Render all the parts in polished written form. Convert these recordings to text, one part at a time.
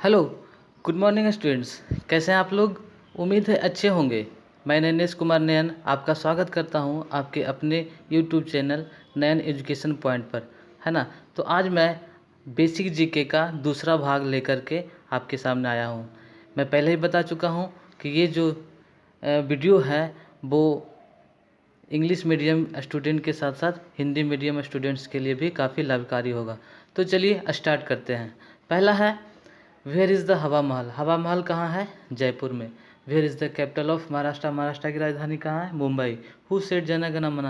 Hello, good morning students. कैसे हैं आप लोग? उम्मीद है अच्छे होंगे। मैं नैनेश कुमार नयन आपका स्वागत करता हूं आपके अपने यूट्यूब चैनल नयन एजुकेशन पॉइंट पर, है ना। तो आज मैं बेसिक जीके का दूसरा भाग लेकर के आपके सामने आया हूं। मैं पहले ही बता चुका हूं कि ये जो वीडियो है वो इंग्लिश मीडियम स्टूडेंट के साथ साथ हिंदी मीडियम स्टूडेंट्स के लिए भी काफ़ी लाभकारी होगा। तो चलिए स्टार्ट करते हैं। पहला है, वेयर इज़ द हवा महल। हवा महल कहाँ है? जयपुर में। Where is the capital of Maharashtra. Maharashtra की राजधानी कहाँ है? मुंबई। हु सेड जन गण मन।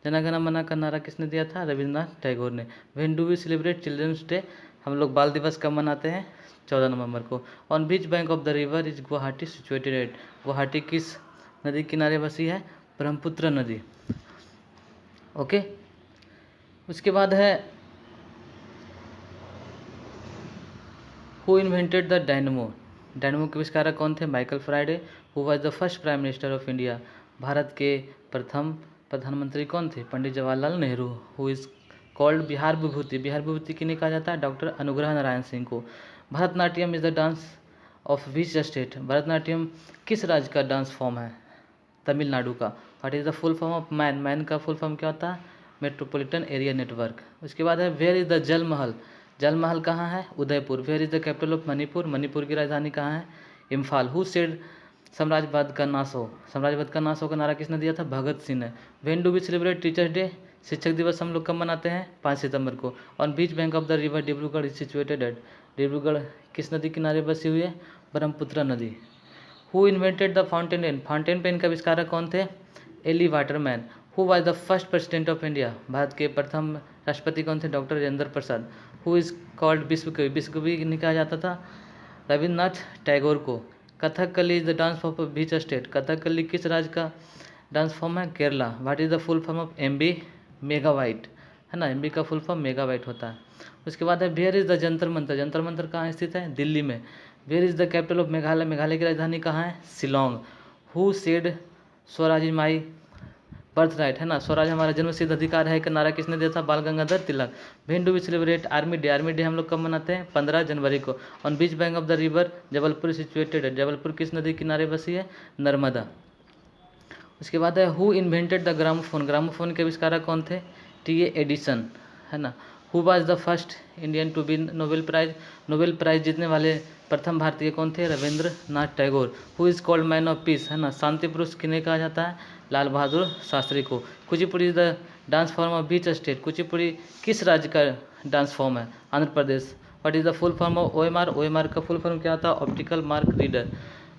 जन गण मन का नारा किसने दिया था? रविंद्रनाथ टैगोर ने। When do we celebrate children's day. हम लोग बाल दिवस कब मनाते हैं? 14 नवंबर को। On which bank of the river is Guwahati situated at. Guwahati किस नदी किनारे बसी है? ब्रह्मपुत्र नदी। ओके। उसके बाद है, who invented the dynamo. Dynamo के आविष्कारक कौन थे? Michael Faraday. Who was the first prime minister of India. Bharat के प्रथम प्रधानमंत्री कौन थे? Pandit Jawaharlal Nehru. Who is called Bihar Vibhuti. Bihar Vibhuti किन्हें कहा जाता है? डॉक्टर अनुग्रह नारायण सिंह को। Bharatanatyam is the dance of which state. Bharatanatyam किस राज्य का डांस फॉर्म है? तमिलनाडु का। What is the full form of man. Man का फुल फॉर्म क्या होता है? Metropolitan area network. उसके बाद है, वेयर इज द जल महल। जल महल कहाँ है? Udaipur. Where is the capital of Manipur. Manipur की राजधानी कहाँ है? इम्फाल। हु सेड साम्राज्यवाद का नाश हो। साम्राज्यवाद का नाश हो का नारा किसने दिया था? भगत सिंह ने। When do we celebrate teachers day. शिक्षक दिवस हम लोग कब मनाते हैं? 5 सितंबर को। On which bank of the river Dibrugarh is situated at. Dibrugarh किस नदी किनारे बसी हुई है? ब्रह्मपुत्र नदी। Who invented the fountain pen. Fountain pen का आविष्कारक कौन थे? Eli Waterman. Who was the first president of India. Bharat के प्रथम राष्ट्रपति कौन थे? Doctor Rajendra Prasad. Who is called Vishwa Kavi. विश्व कवि नहीं कहा जाता था? रविन्द्रनाथ टैगोर को। Kathakali is the dance of which state. Kathakali किस राज्य का डांस फॉर्म है? Kerala. What is the full form of MB megabyte, है ना। एमबी का फुल फॉर्म मेगावाइट होता है। उसके बाद है, where is the Jantar Mantar. Jantar Mantar कहाँ स्थित है? दिल्ली में। Where is the capital of Meghalaya. Meghalaya की राजधानी कहाँ है? Shillong. Who said Swaraj is my birth right, है ना। स्वराज हमारा जन्म सिद्ध अधिकार है का नारा किसने दिया था? Bal Gangadhar Tilak. When do we celebrate army day. Army day हम लोग कब मनाते हैं? 15 जनवरी को। On which bank of the river Jabalpur situated है। जबलपुर किस नदी किनारे बसी है? नर्मदा। उसके बाद है, who invented the gramophone. Gramophone के आविष्कारक कौन थे? टी.ए. एडिसन, है ना। Who was the first Indian to win Nobel prize. Nobel prize जीतने वाले प्रथम भारतीय कौन थे? Rabindranath Tagore. Who is called man of peace, है ना। शांति पुरुष किन्हें कहा जाता है? लाल बहादुर शास्त्री को। Kuchipudi is the dance form of which state. Kuchipudi किस राज्य का डांस फॉर्म है? Andhra Pradesh. What is the full form of OMR। OMR का फुल फॉर्म क्या होता है? Optical mark reader.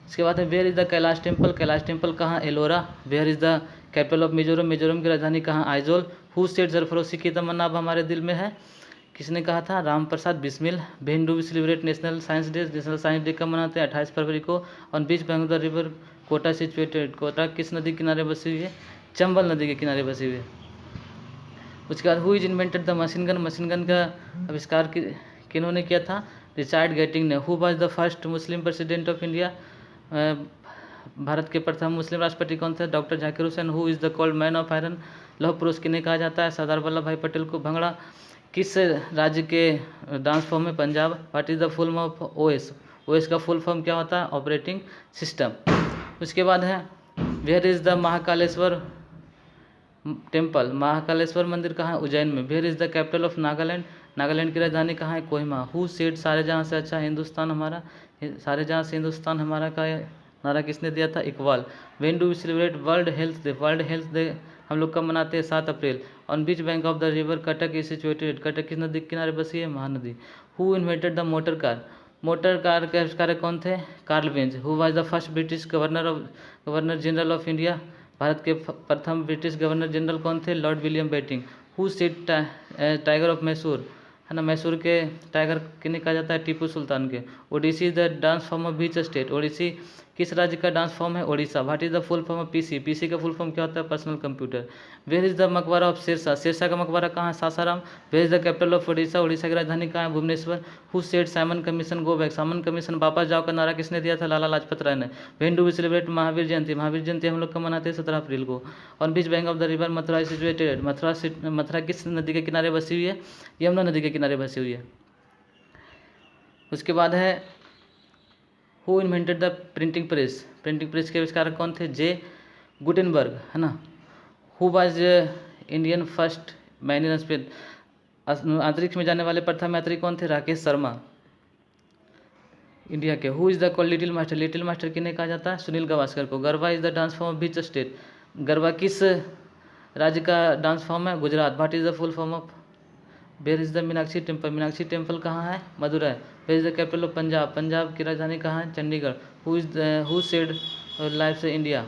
इसके बाद है, where is the Kailash temple. Kailash temple कहाँ? Ellora. Where is the capital of Mizoram. Mizoram की राजधानी कहाँ? आइजोल। हु सेड सरफरोशी की तमन्ना अब हमारे दिल में है। किसने कहा था? Ram Prasad Bismil. When do we celebrate national science day. National science day कब मनाते हैं? 28 फरवरी को। On which bank of the river Kota situated. Kota किस नदी किनारे बसी हुई है? चंबल नदी के किनारे बसी हुई है। उसके बाद, who is invented the machine gun. Machine gun का आविष्कार किन्होंने किया था? रिचर्ड गेटिंग ने। Who was the first Muslim president of India. Bharat के प्रथम मुस्लिम राष्ट्रपति कौन थे? Doctor Zakir Hussain. Who is the called man of iron. लौह पुरुष किन्हें कहा जाता है? सरदार वल्लभ भाई पटेल को। भंगड़ा किस राज्य के डांस फॉर्म है? Punjab. What is the full form of OS। OS का फुल फॉर्म क्या होता है? Operating system. उसके बाद है, where is the Mahakaleshwar temple. Mahakaleshwar मंदिर कहाँ है? उज्जैन में। Where is the capital of Nagaland. Nagaland की राजधानी कहाँ है? कोहिमा। हु सेड सारे जहाँ से अच्छा हिंदुस्तान हमारा। सारे जहाँ से हिंदुस्तान हमारा का नारा किसने दिया था? Iqbal. When do we celebrate world health day. World health day हम लोग कब मनाते हैं? 7 अप्रैल। On which bank of the river Cuttack is situated. Cuttack किस नदी के किनारे बसी है? Mahanadi. Who invented the motor car. Motor car के आविष्कारक कौन थे? Karl Benz. Who was the first British governor general of India. Bharat के प्रथम ब्रिटिश गवर्नर जनरल कौन थे? Lord William Bentinck. Who said tiger of Mysore, है ना। मैसूर के टाइगर किन्हें कहा जाता है? टीपू सुल्तान के। Odissi the dance form of which state. Odissi किस राज्य का डांस फॉर्म है? Odisha. What is the full form of PC। PC का फुल फॉर्म क्या होता है? Personal computer. Where is the maqbara of Shershah. Shershah का मकबरा कहाँ है? Sasaram. Where is the capital of Odisha. Odisha की राजधानी कहाँ है? Bhubaneswar. Who said Simon Commission go back. Simon Commission वापस जाओ का नारा किसने दिया था? लाला लाजपत राय ने। When do we celebrate Mahavir Jayanti. Mahavir Jayanti हम लोग कब मनाते हैं? 17 अप्रैल को। On which bank of the river Mathura situated. Mathura किस नदी के किनारे बसी हुई है? यमुना नदी के किनारे बसी हुई है। उसके बाद है, who invented the printing press? Printing press के आविष्कारक कौन थे? जे गुटेनबर्ग, है ना। Who was Indian first man in space? अंतरिक्ष में जाने वाले प्रथम यात्री कौन थे? राकेश शर्मा, इंडिया के। Who is the called little master? Little master किन्हें कहा जाता है? सुनील गावस्कर को। Garba is the dance form of which state? Garba किस राज्य का डांस फॉर्म है? Gujarat. What is the full form of? Where is the Meenakshi temple? Meenakshi temple कहाँ है? Madurai. Where is the capital of Punjab? Punjab की राजधानी कहाँ है? चंडीगढ़। हु सेड लाइफ से इंडिया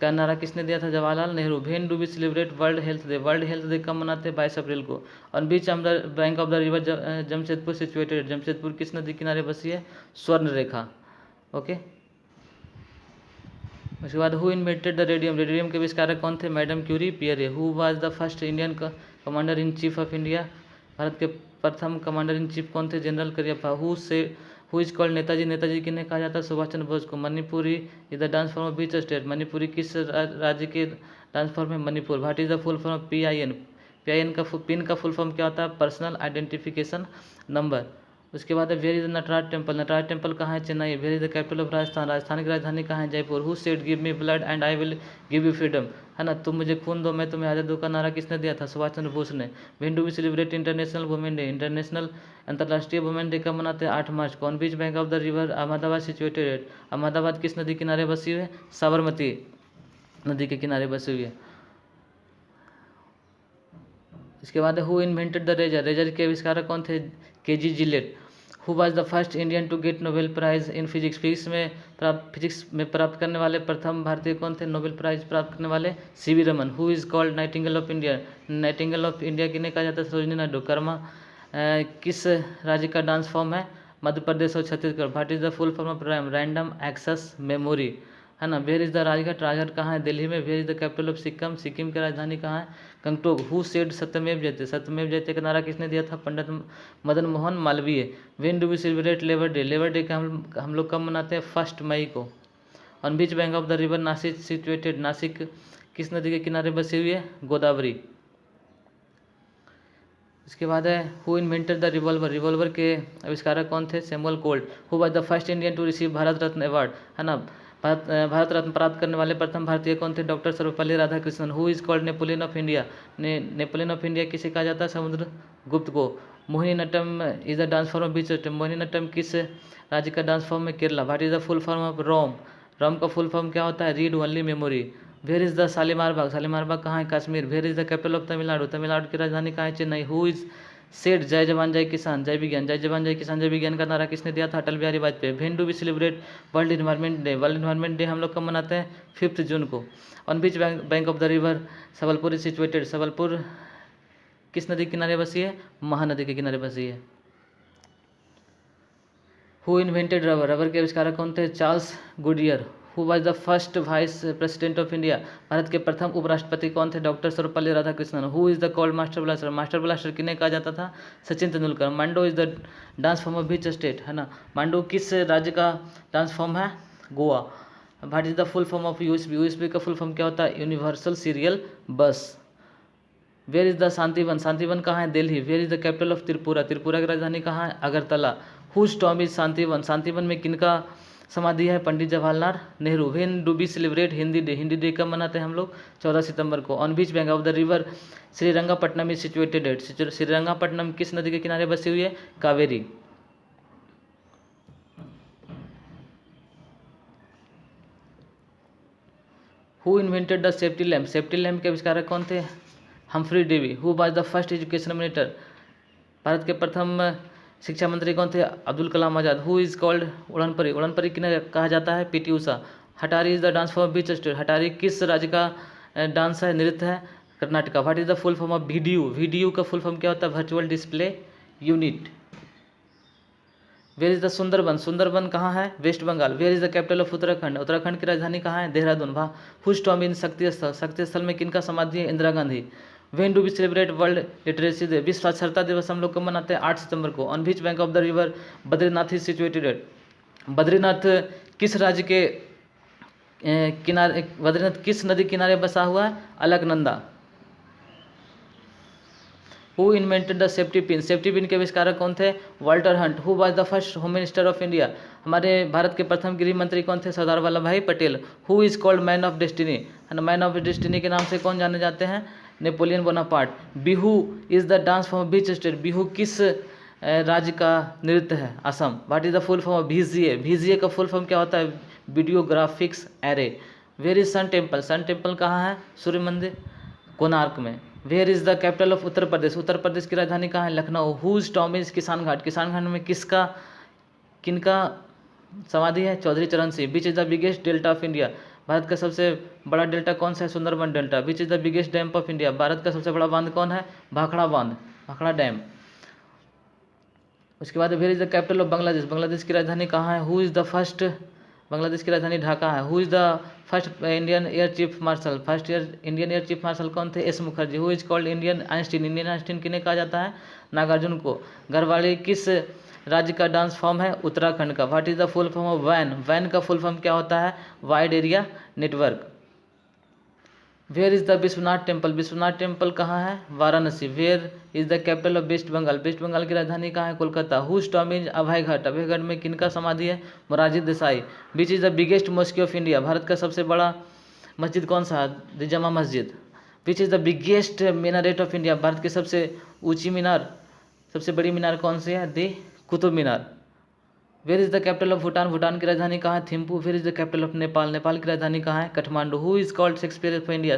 का नारा किसने दिया था? Jawaharlal Nehru. When do we celebrate world health day? World health day कब मनाते हैं? 22 अप्रैल को। On which bank of the river Jamshedpur situated? Jamshedpur किस नदी किनारे बसी है? स्वर्ण रेखा। ओके। उसके बाद who invented the radium? Radium के आविष्कारक कौन थे? Madam Curie, Pierre. Who was the first Indian commander in chief of India? Bharat के प्रथम कमांडर इन चीफ कौन थे? General Cariappa. Who is called Netaji? Netaji किन्हें कहा जाता है? सुभाष चंद्र बोस को। Manipuri is the dance form of which state? Manipuri किस राज्य के डांस फॉर्म है? Manipur. What is the full form of PIN? PIN का पिन का फुल फॉर्म क्या होता है? Personal identification number. उसके बाद है where is the Nataraj temple? Nataraj temple कहाँ है? Chennai. Where is the capital of Rajasthan? Rajasthan की राजधानी कहाँ है? Jaipur. Who said give me blood and I will give you freedom? है ना, तुम मुझे खून दो मैं तुम्हें आज़ाद दूँ का नारा किसने दिया था? सुभाष चंद्र बोस ने। When do we celebrate international women day? International अंतर्राष्ट्रीय वुमेन डे कब मनाते हैं? 8 मार्च को। On which bank of the river Ahmedabad situated? Ahmedabad किस नदी किनारे बसी हुई है? साबरमती नदी के किनारे बसी हुई है। इसके बाद who invented the razor? Razor के आविष्कारक कौन थे? KG Gillette. Who was the first Indian to get Nobel prize in physics? Physics में प्राप्त करने वाले प्रथम भारतीय कौन थे? नोबेल प्राइज प्राप्त करने वाले CV Raman. Who is called Nightingale of India? Nightingale of India किन्हें कहा जाता है? सरोजिनी नायडू। कर्मा किस राज्य का डांस फॉर्म है? मध्य प्रदेश और Chhattisgarh. What is the full form of RAM? Random access memory, है ना। Where is the Rajghat? Rajghat कहाँ है? दिल्ली में। Where is the capital of Sikkim? Sikkim की राजधानी कहाँ है? गंगटोक। हु सेड सत्यमेव जयते? सत्यमेव जयते का नारा किसने दिया था? Pandit Madan Mohan Malaviya. When do we celebrate labour day? Labour day का हम लोग कब मनाते हैं? 1 मई को। On which bank of the river Nashik situated? Nashik किस नदी के किनारे बसी हुई है? गोदावरी। इसके बाद है who invented the revolver? Revolver के आविष्कारक कौन थे? Samuel Colt. Who was the first Indian to receive Bharat Ratna award? है ना, भारत रत्न प्राप्त करने वाले प्रथम भारतीय कौन थे? Doctor Sarvepalli Radhakrishnan. Who is called Napoleon of India? Napoleon of India किसे कहा जाता है? समुद्र गुप्त को। Mohiniyattam is the dance form of which state? Mohiniyattam किस राज्य का डांस फॉर्म है? Kerala. What is the full form of ROM? ROM का फुल फॉर्म क्या होता है? Read only memory. Where is the Shalimar Bagh? Shalimar Bagh कहाँ है? Kashmir. Where is the capital of Tamil Nadu? Tamil Nadu की राजधानी कहाँ है? चेन्नई। हु इज सेड जय जवान जय किसान? जय विज्ञान। जय जवान जय किसान जय विज्ञान का नारा किसने दिया था? Atal Bihari Vajpayee. When do we celebrate world environment day? World environment day हम लोग कब मनाते हैं? 5 जून को। On which bank of the river Sambalpur is situated? Sambalpur किस नदी के किनारे बसी है? महानदी के किनारे बसी है। Who invented rubber? रबर के आविष्कारक कौन थे? Charles Goodyear. Who was the first vice president of India? Bharat के प्रथम उपराष्ट्रपति कौन थे? Doctor Sarvepalli Radhakrishnan. Who is the called master blaster? Master blaster किन्हें कहा जाता था? Sachin Tendulkar. Mando is the dance form of which state? है ना, मांडो किस राज्य का डांस फॉर्म है? Goa. What is the full form of USB? USB का फुल फॉर्म क्या होता है? Universal serial bus. Where is the Shantivan? Shantivan कहाँ है? Delhi. Where is the capital of Tripura? Tripura की राजधानी कहाँ है? Agartala. Whose tomb is Shantivan? Shantivan में किनका समाधि है? Pandit Jawaharlal Nehru. When do we celebrate Hindi day? Hindi day कब मनाते हैं हम लोग? 14 सितंबर को। On which bank of the river Srirangapatna is situated? Srirangapatna किस नदी के किनारे बसी हुई है? Kaveri. Who invented the safety lamp? Safety lamp के आविष्कारक कौन थे? Humphry Davy. Who was the first education minister? Bharat के प्रथम शिक्षा मंत्री कौन थे? Abdul Kalam Azad. Who is called Udan Pari? Udan Pari किन्हें कहा जाता है? PT Usha. Huttari is the dance form of which state? Huttari किस राज्य का डांस है, नृत्य है? Karnataka. What is the full form of VDU? VDU का फुल फॉर्म क्या होता है? Virtual display unit. Where is the Sundarban? Sundarban कहाँ है? West Bengal. Where is the capital of Uttarakhand? Uttarakhand की राजधानी कहाँ है? देहरादून। वहाँ हुज टॉम इन शक्ति स्थल? शक्ति स्थल में किनका समाधि है? Indira Gandhi. When do we celebrate world literacy day? विश्व साक्षरता दिवस हम लोग कब मनाते हैं? 8 सितंबर को। On which bank of the river Badrinath is situated? Badrinath किस राज्य के किनारे? बद्रीनाथ किस नदी किनारे बसा हुआ है? Alaknanda. Who invented the safety pin, safety pin के आविष्कारक कौन थे? Walter Hunt. Who was the first home minister of India, हमारे भारत के प्रथम गृह मंत्री कौन थे? Sardar Vallabh Bhai Patel. Who is called man of destiny, man of destiny के नाम से कौन जाने जाते हैं? Napoleon Bonaparte. Bihu is the dance from which state, Bihu किस राज्य का नृत्य है? Assam. What is the full form of VGA, VGA का फुल फॉर्म क्या होता है? Video graphics array. Where is sun temple, sun temple कहाँ है? सूर्य मंदिर कोणार्क में। Where is the capital of Uttar Pradesh, Uttar Pradesh की राजधानी कहाँ है? लखनऊ। हुज टॉम इज किसान घाट, किसान घाट में किनका समाधि है? चौधरी चरण सिंह। विच is the biggest delta of India, Bharat का सबसे बड़ा डेल्टा कौन सा है? Sundarban delta. Which is the biggest dam of India, Bharat का सबसे बड़ा बांध कौन है? भाखड़ा बांध, भाखड़ा डैम। उसके बाद where is the capital of Bangladesh, Bangladesh की राजधानी कहाँ है? Who is the first, Bangladesh की राजधानी ढाका है। Who is the first Indian air chief marshal, first Indian air chief marshal कौन थे? S Mukherjee. Who is called Indian Einstein, Indian Einstein किन्हें कहा जाता है? नागार्जुन को। घरवाली किस राज्य का डांस फॉर्म है? उत्तराखंड का। What is the full form of वैन, वैन का फुल फॉर्म क्या होता है? Wide area network. Where is the Vishwanath temple, Vishwanath temple कहाँ है? Varanasi. Where is the capital of West Bengal, West Bengal की राजधानी कहाँ है? Kolkata. Whose tomb is Abhay Ghat, Abhay Ghat में किनका समाधि है? Morarji Desai. Which is the biggest mosque of India, Bharat का सबसे बड़ा मस्जिद कौन सा है? The Jama Masjid. Which is the biggest minaret of India, Bharat की सबसे ऊंची मीनार, सबसे बड़ी मीनार कौन सी है? The Qutub Minar. Where is the capital of Bhutan, Bhutan की राजधानी कहाँ है? Thimphu. Where is the capital of Nepal, Nepal की राजधानी कहाँ है? Kathmandu. Who is called Shakespeare of India,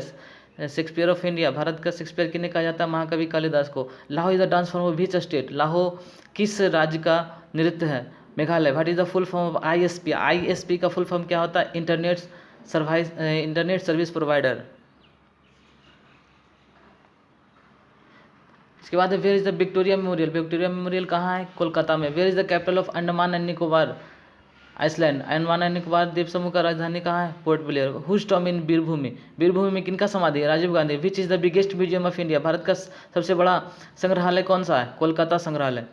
Shakespeare of India, Bharat का शेक्सपियर किन्हें कहा जाता है? महाकवि कालिदास को। Laho is the dance form of which state, Laho किस राज्य का नृत्य है? Meghalaya. What is the full form of ISP, ISP का फुल फॉर्म क्या होता है? Internet service provider. इसके बाद where is the Victoria memorial, Victoria memorial कहाँ है? कोलकाता में। Where is the capital of Andaman and Nicobar island, Andaman and Nicobar द्वीप समूह का राजधानी कहाँ है? Port Blair. हुज टॉम इन वीरभूमि, वीरभूमि में किनका समाधि है? Rajiv Gandhi. Which is the biggest museum of India, Bharat का सबसे बड़ा संग्रहालय कौन सा है? कोलकाता संग्रहालय,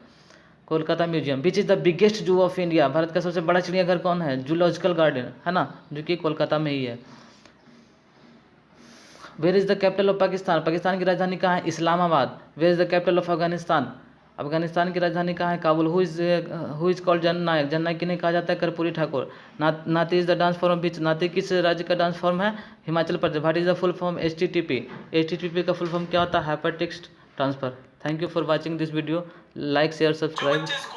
Kolkata museum. Which is the biggest zoo of India, Bharat का सबसे बड़ा चिड़ियाघर कौन है? जूलॉजिकल गार्डन, है ना, जो कि कोलकाता में ही है। Where is the capital of Pakistan, Pakistan की राजधानी कहाँ है? Islamabad. Where is the capital of Afghanistan, Afghanistan की राजधानी कहाँ है? Kabul. Who is called Jannayak, Jannayak किन्हें कहा जाता है? Karpoori Thakur. Nati is the dance form of which, Nati किस राज्य का डांस फॉर्म है? Himachal Pradesh. What is the full form? HTTP, HTTP का फुल फॉर्म क्या होता है? Hyper text transfer. Thank you for watching this video, like share subscribe.